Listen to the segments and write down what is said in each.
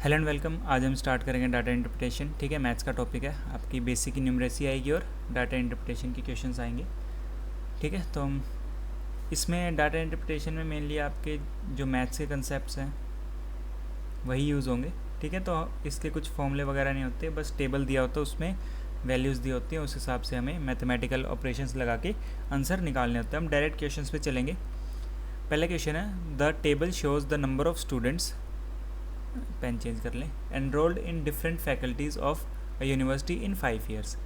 Hello and welcome. आज हम start करेंगे डाटा इंटरप्रिटेशन। ठीक है, मैथ्स का टॉपिक है। आपकी बेसिक न्यूमरेसी आएगी और डाटा इंटरप्रिटेशन के क्वेश्चंस आएंगे। ठीक है, तो हम इसमें डाटा इंटरप्रिटेशन में मेनली आपके जो मैथ्स के कंसेप्ट्स हैं वही यूज़ होंगे। ठीक है, तो इसके कुछ फॉर्मूले वगैरह नहीं होते, बस टेबल दिया होता है, उसमें वैल्यूज़ दी होती हैं, उस हिसाब से हमें मैथमेटिकल ऑपरेशंस लगा के आंसर निकालने होते हैं। हम डायरेक्ट क्वेश्चंस पे चलेंगे। पहला क्वेश्चन है, the table shows the number of students, pen change कर लें, enrolled in different faculties of a university in 5 years.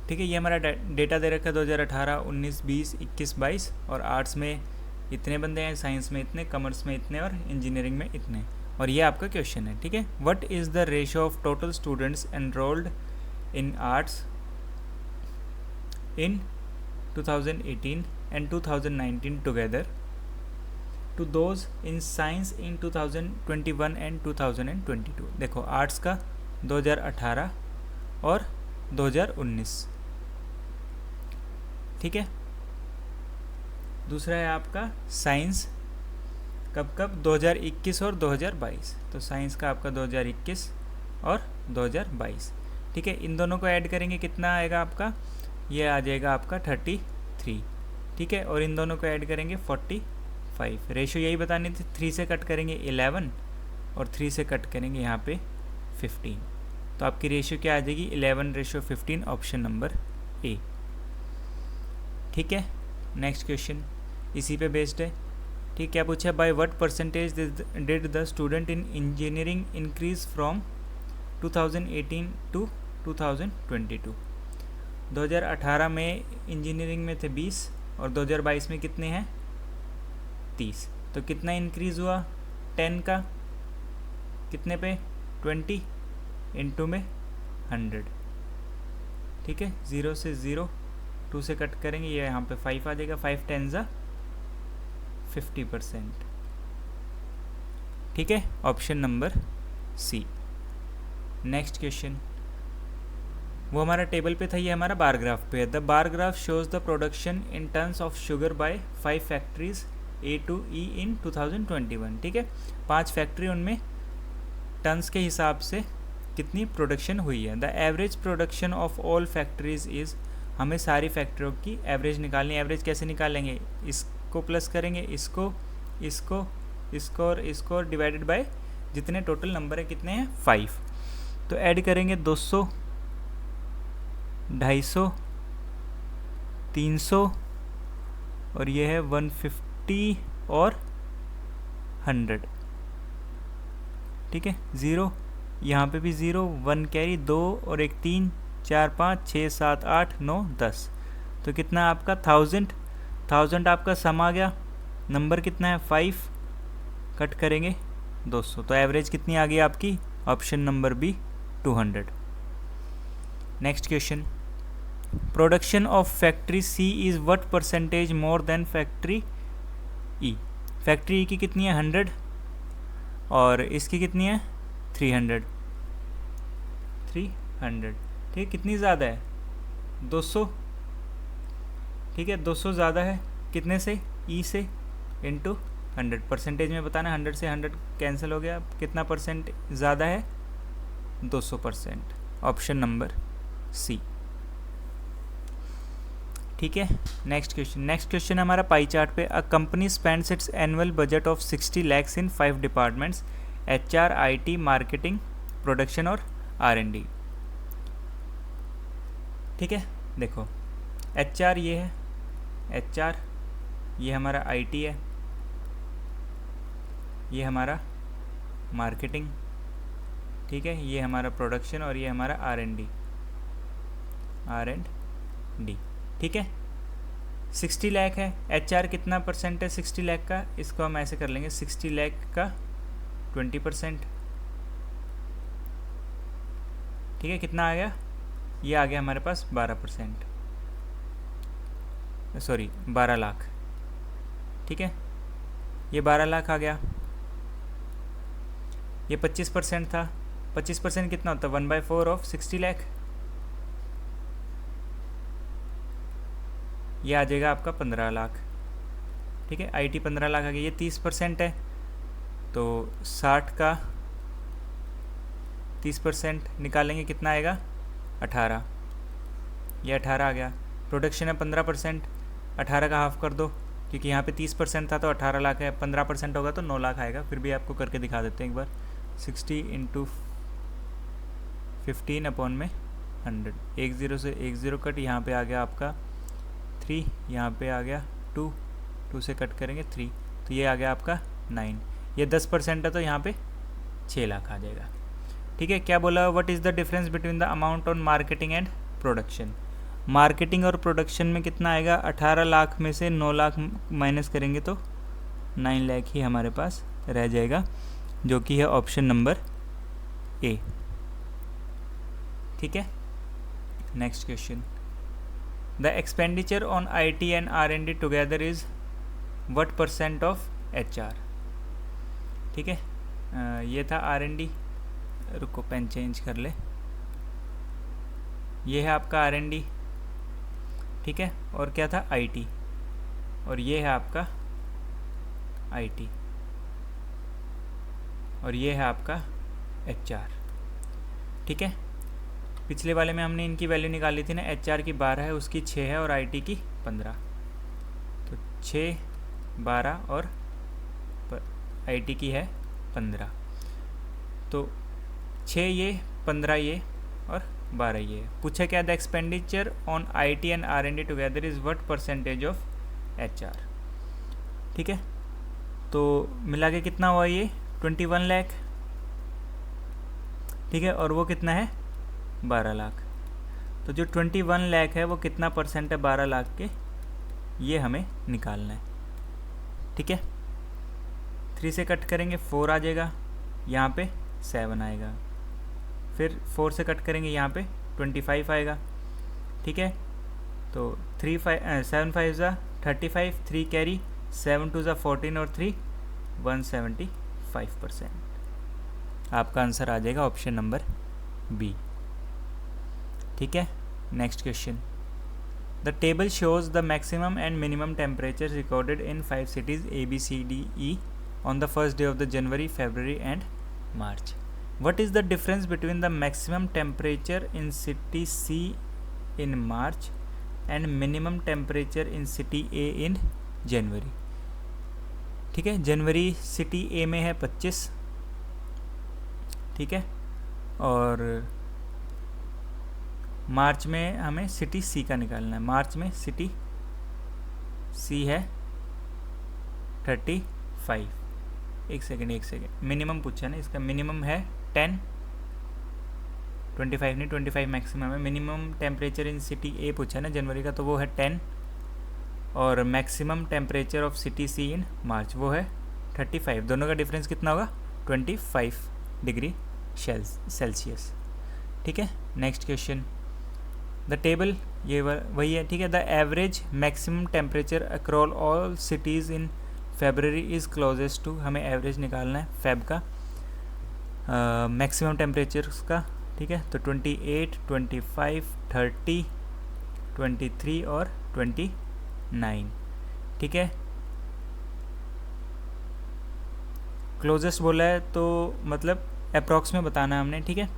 ठीक है, ये हमारा डेटा दे रखा है 2018, 19, 20, 21, 22 और आर्ट्स में इतने बंदे हैं, साइंस में इतने, कॉमर्स में इतने और इंजीनियरिंग में इतने। और ये आपका क्वेश्चन है। ठीक है, what is the ratio of total students enrolled in arts in 2018 and 2019 together to those in science in 2021 and 2022। देखो, आर्ट्स का 2018 और 2019। ठीक है, दूसरा है आपका साइंस, कब कब, 2021 और 2022। तो साइंस का आपका 2021 और 2022। ठीक है, इन दोनों को ऐड करेंगे, कितना आएगा आपका, ये आ जाएगा आपका 33। ठीक है, और इन दोनों को ऐड करेंगे 45। रेशियो यही बतानी थी, 3 से कट करेंगे 11 और 3 से कट करेंगे यहाँ पे 15। तो आपकी रेशियो क्या आ जाएगी, 11:15, ऑप्शन नंबर ए। ठीक है, नेक्स्ट क्वेश्चन इसी पे बेस्ड है। ठीक, क्या पूछा है, by what percentage did the student in engineering increase from 2018 to 2022। 2018 में इंजीनियरिंग में थे 20 और 2022 में कितने हैं, 30। तो कितना इंक्रीज़ हुआ, 10 का कितने पे, 20 इंटू में 100। ठीक है, 0 से 0, 2 से कट करेंगे, ये यहाँ पे 5 आ जाएगा, 5 10 50%। ठीक है, option number C. Next question, वो हमारा टेबल पे था, ये हमारा बार ग्राफ पे है। The bar graph shows the production in tons of sugar bye 5 factories A to E इन 2021। ठीक है, 5 फैक्ट्री, उनमें टन्स के हिसाब से कितनी प्रोडक्शन हुई है। The average production of all factories is, हमें सारी फैक्ट्रियों की एवरेज निकालनी। एवरेज कैसे निकालेंगे, इसको प्लस करेंगे, इसको इसको इसको और इसको, और डिवाइडेड बाय जितने टोटल नंबर है, कितने हैं, 5। तो ऐड करेंगे 200, 250, 300 और ये है 150 और 100। ठीक है, 0, यहाँ पे भी 0, 1 कैरी, 2 और 1 3, 4 5 6 7 8 9 10। तो कितना आपका 1000 आपका सम आ गया। नंबर कितना है, 5, कट करेंगे 200। तो एवरेज कितनी आ गई आपकी, option number B 200। Next question, production of factory C is what percentage more than factory E. Factory E की कितनी है, 100 और इसकी कितनी है, 300। ठीक है, कितनी ज़्यादा है, 200। ठीक है, 200 ज़्यादा है, कितने से, ई से, इंटू 100। परसेंटेज में बताना, 100 से 100 कैंसिल हो गया, कितना परसेंट ज़्यादा है, 200%, ऑप्शन नंबर सी। ठीक है, नेक्स्ट क्वेश्चन हमारा पाई चार्ट पे। A company spends it's annual budget of 60 lakhs in 5 departments, HR, IT, marketing, production और R&D। ठीक है, देखो, HR ये है, HR ये हमारा IT है, ये हमारा मार्केटिंग, ठीक है, ये हमारा प्रोडक्शन और ये हमारा R&D। ठीक है, 60 लाख है, HR कितना परसेंट है 60 लाख का, इसको हम ऐसे कर लेंगे, 60 लाख का 20%। ठीक है, कितना आ गया, ये आ गया हमारे पास 12%, सॉरी 12 लाख। ठीक है, ये 12 लाख आ गया। ये 25% था, 25% कितना होता है, 1/4 ऑफ 60 लाख। ये आ जाएगा आपका 15 लाख। ठीक है, IT 15 लाख आ गया, ये 30% है, तो 60 का 30% निकालेंगे कितना आएगा 18, ये 18 आ गया। प्रोडक्शन है 15%, 18 का हाफ कर दो क्योंकि यहाँ पे 30% था तो 18 लाख है, 15% होगा तो 9 लाख आएगा। फिर भी आपको करके दिखा देते हैं एक बार। 60 इंटू 15 अपॉन में 100, 1 0 से 1 0 कट, यहाँ पे आ गया आपका 3, यहाँ पे आ गया 2, 2 से कट करेंगे 3, तो ये आ गया आपका 9। ये 10% है तो यहाँ पे 6 लाख आ जाएगा। ठीक है, क्या बोला, what is the difference between the amount on marketing and production. Marketing और प्रोडक्शन में कितना आएगा, 18 लाख में से 9 लाख माइनस करेंगे तो 9 लाख ही हमारे पास रह जाएगा, जो कि है ऑप्शन नंबर ए। ठीक है, next question, the expenditure on IT and R&D together is what % of HR। ठीक है, ये था R&D, रुको पेन चेंज कर ले, ये है आपका R&D। ठीक है, और क्या था IT, और ये है आपका IT, और ये है आपका HR। ठीक है, पिछले वाले में हमने इनकी वैल्यू निकाली थी ना, HR की 12 है, उसकी 6 है, और IT की 15, तो 6 12 और IT की है 15, तो 6 ये 15 ये और 12 ये। पूछा क्या, the expenditure on IT and R&D together is what % of HR। ठीक है, तो मिला के कितना हुआ ये 21 लाख। ठीक है, और वो कितना है 12 लाख, तो जो 21 लाख है वो कितना % है 12 लाख के, ये हमें निकालना है। ठीक है, 3 से कट करेंगे 4 आ जाएगा, यहाँ पे 7 आएगा, फिर 4 से कट करेंगे यहाँ पे 25 आएगा। ठीक है, तो 7 5 ज़ा 35, 3 कैरी, 7 2 ज़ा 14 और 3 175%। आपका आंसर आ जाएगा ऑप्शन नंबर बी। ठीक है, next question, the table shows the maximum and minimum temperature recorded in 5 cities ABCDE on the first day of the January, February and March. What is the difference between the maximum temperature in city C in March and minimum temperature in city A in January? ठीक है, जनवरी city A में है 25, ठीक है, और मार्च में हमें city C का निकालना है। मार्च में सिटी C है 35। एक सेकेंड, मिनिमम पूछा ना, इसका मिनिमम है 10, 25 नहीं 25 मैक्सिमम है। Minimum temperature in city A पूछा ना जनवरी का, तो वो है 10, और maximum temperature of city C इन मार्च वो है 35। दोनों का डिफरेंस कितना होगा 25 डिग्री सेल्सियस। ठीक है, नेक्स्ट क्वेश्चन, द टेबल ये वही है। ठीक है, the average maximum temperature across all cities in February is closest to, हमें एवरेज निकालना है फेब का, मैक्सिमम टेम्परेचर का। ठीक है, तो 28, 25, 30, 23 और 29। ठीक है, क्लोजेस्ट बोला है तो मतलब अप्रॉक्स में बताना है हमने। ठीक है,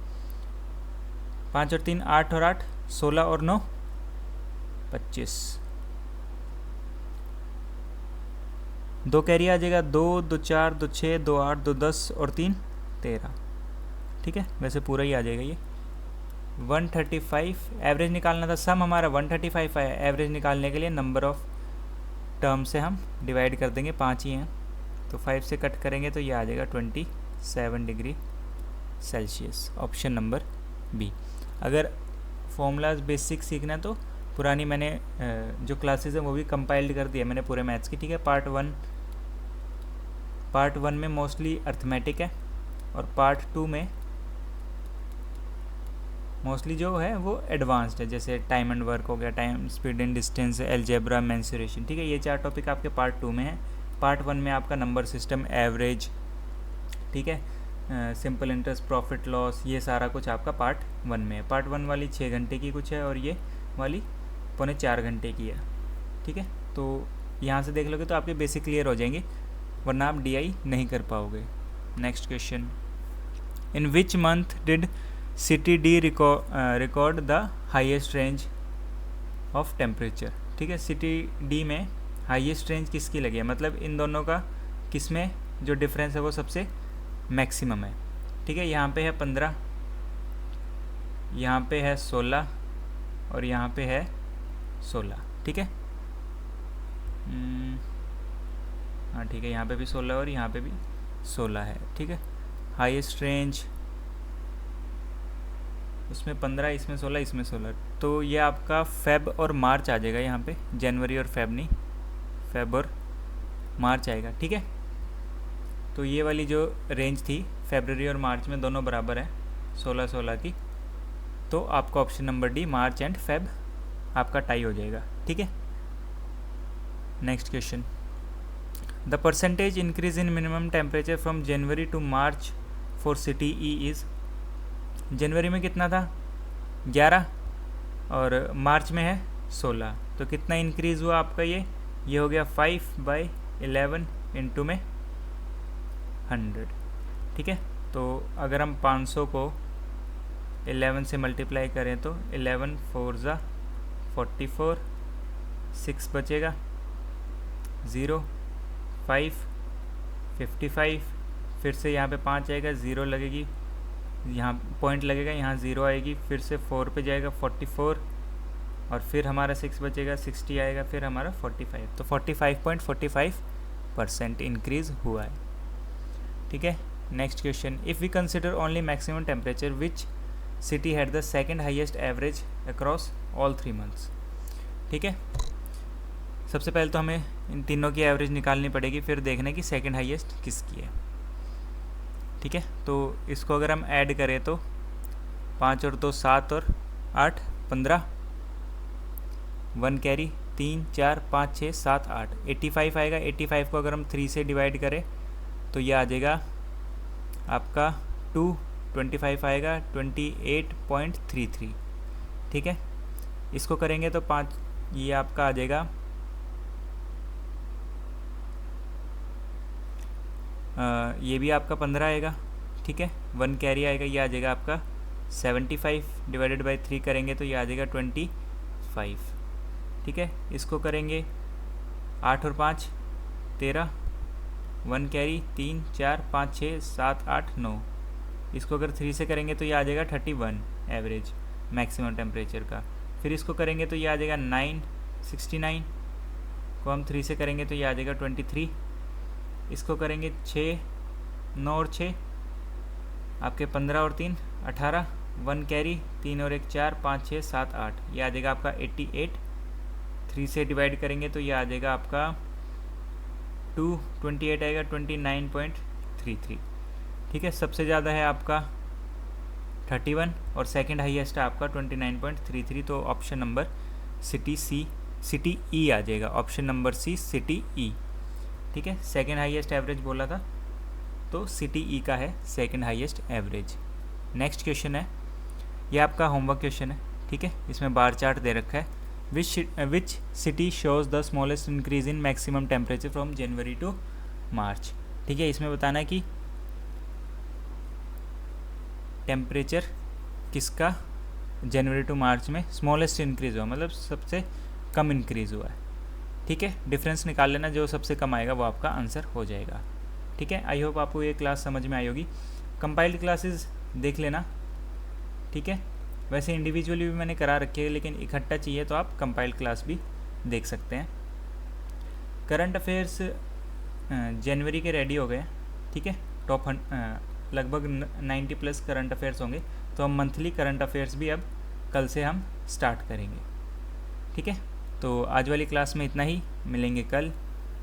5 और 3 8 और 8 16 और 9 25, 2 कैरी आ जाएगा, 2 2 4 2 6 2 8 2 10 और 3 13। ठीक है, वैसे पूरा ही आ जाएगा ये 135। एवरेज निकालना था, सम हमारा 135 आया। एवरेज निकालने के लिए नंबर ऑफ टर्म से हम डिवाइड कर देंगे, 5 ही हैं, तो 5 से कट करेंगे तो ये आ जाएगा 27 degree Celsius. Option number B. अगर फॉर्मूलाज बेसिक सीखना है तो पुरानी मैंने जो क्लासेस हैं वो भी कंपाइल्ड कर दिया मैंने पूरे मैथ्स की। ठीक है, पार्ट वन में मोस्टली अर्थमेटिक है, और पार्ट 2 में मोस्टली जो है वो एडवांस्ड है, जैसे टाइम एंड वर्क हो गया, time speed and distance, algebra, mensuration. ठीक है, ये 4 टॉपिक आपके पार्ट 2 में है। पार्ट 1 में आपका नंबर सिस्टम, एवरेज, ठीक है, सिंपल इंटरेस्ट, प्रॉफिट लॉस, ये सारा कुछ आपका पार्ट 1 में है। पार्ट 1 वाली 6 घंटे की कुछ है, और ये वाली 3.25 घंटे की है। ठीक है, तो यहाँ से देख लोगे तो आपके बेसिक क्लियर हो जाएंगे, वरना आप DI नहीं कर पाओगे। Next question, in which month did city D record the highest range of temperature. ठीक है, सिटी डी में हाईएस्ट रेंज किसकी लगी है, मतलब इन दोनों का किस में जो डिफरेंस है वो सबसे मैक्सिमम है। ठीक है, यहाँ पे है 15, यहाँ पे है 16 और यहाँ पे है 16। ठीक है, हाँ ठीक है, यहाँ पे भी 16 और यहाँ पे भी 16 है। ठीक है, हाईएस्ट रेंज उसमें 15, इसमें 16, इसमें 16, तो ये आपका फेब और मार्च आ जाएगा यहाँ पे, जनवरी और फेब नहीं, फेब और मार्च आएगा। ठीक है, तो ये वाली जो रेंज थी फरवरी और मार्च में दोनों बराबर है 16-16 की, तो आपका option number D March and Feb आपका टाई हो जाएगा। ठीक है, next question, the percentage increase in minimum temperature from January to March for city E is. जनवरी में कितना था 11 और मार्च में है 16, तो कितना इंक्रीज़ हुआ आपका, ये हो गया 5/11 इंटू में 100। ठीक है, तो अगर हम 500 को 11 से मल्टीप्लाई करें तो 11 4 ज़ा 44, 6 बचेगा 0, 5 55, फिर से यहाँ पे 5 आएगा, 0 लगेगी, यहाँ पॉइंट लगेगा, यहाँ 0 आएगी, फिर से 4 पे जाएगा 44 और फिर हमारा 6 बचेगा 60 आएगा, फिर हमारा 45, तो 45.45% इंक्रीज़ हुआ है। ठीक है, next question, if we consider only maximum temperature which city had the second highest average across all 3 months. ठीक है, सबसे पहले तो हमें इन तीनों की एवरेज निकालनी पड़ेगी, फिर देखने की सेकंड हाईएस्ट किसकी है। ठीक है, तो इसको अगर हम ऐड करें तो 5 और 2 7 और 8 15, 1 कैरी 3 4 5 6 7 8, 85 आएगा। 85 को अगर हम 3 से डिवाइड करें तो ये आ जाएगा आपका 2, 25 आएगा 28.33। ठीक है, इसको करेंगे तो 5, ये आपका आ जाएगा ये भी आपका 15 आएगा। ठीक है, 1 कैरी आएगा, ये आ जाएगा आपका 75 डिवाइडेड बाई 3 करेंगे तो ये आ जाएगा 25। ठीक है, इसको करेंगे 8 और 5 13, 1 कैरी 3 4 5 6 7 8 9, इसको अगर 3 से करेंगे तो ये आ जाएगा 31 एवरेज मैक्सिमम टेम्परेचर का। फिर इसको करेंगे तो ये आ जाएगा 9, 69 को हम 3 से करेंगे तो ये आ जाएगा 23। इसको करेंगे 6 9 और 6 आपके 15 और 3 18, 1 कैरी 3 और 1 4 5 6 7 8, ये आ जाएगा आपका 88। 3 से डिवाइड करेंगे तो ये आ जाएगा आपका 28 आएगा 29.33। ठीक है, सबसे ज़्यादा है आपका 31 और सेकंड हाईएस्ट है आपका 29.33, तो ऑप्शन नंबर सिटी ई आ जाएगा, ऑप्शन नंबर सी सिटी ई। ठीक है, सेकंड हाईएस्ट एवरेज बोला था तो सिटी ई का है second highest average. Next question है, ये आपका होमवर्क क्वेश्चन है। ठीक है, इसमें बार चार्ट दे रखा है, which city shows the smallest increase in maximum temperature from January to March. ठीक है, इसमें बताना है कि टेम्परेचर किसका जनवरी टू मार्च में स्मॉलेस्ट इंक्रीज़ हुआ, मतलब सबसे कम इंक्रीज़ हुआ है। ठीक है, डिफरेंस निकाल लेना, जो सबसे कम आएगा वो आपका आंसर हो जाएगा। ठीक है, आई होप आपको ये क्लास समझ में आई होगी। कंपाइल्ड क्लासेस देख लेना। ठीक है, वैसे इंडिविजुअली भी मैंने करा रखी है, लेकिन इकट्ठा चाहिए तो आप कंपाइल्ड क्लास भी देख सकते हैं। करंट अफेयर्स जनवरी के रेडी हो गए। ठीक है, टॉप लगभग 90+ करंट अफेयर्स होंगे, तो हम मंथली करंट अफेयर्स भी अब कल से हम स्टार्ट करेंगे। ठीक है, तो आज वाली क्लास में इतना ही, मिलेंगे कल।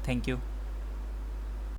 Thank you.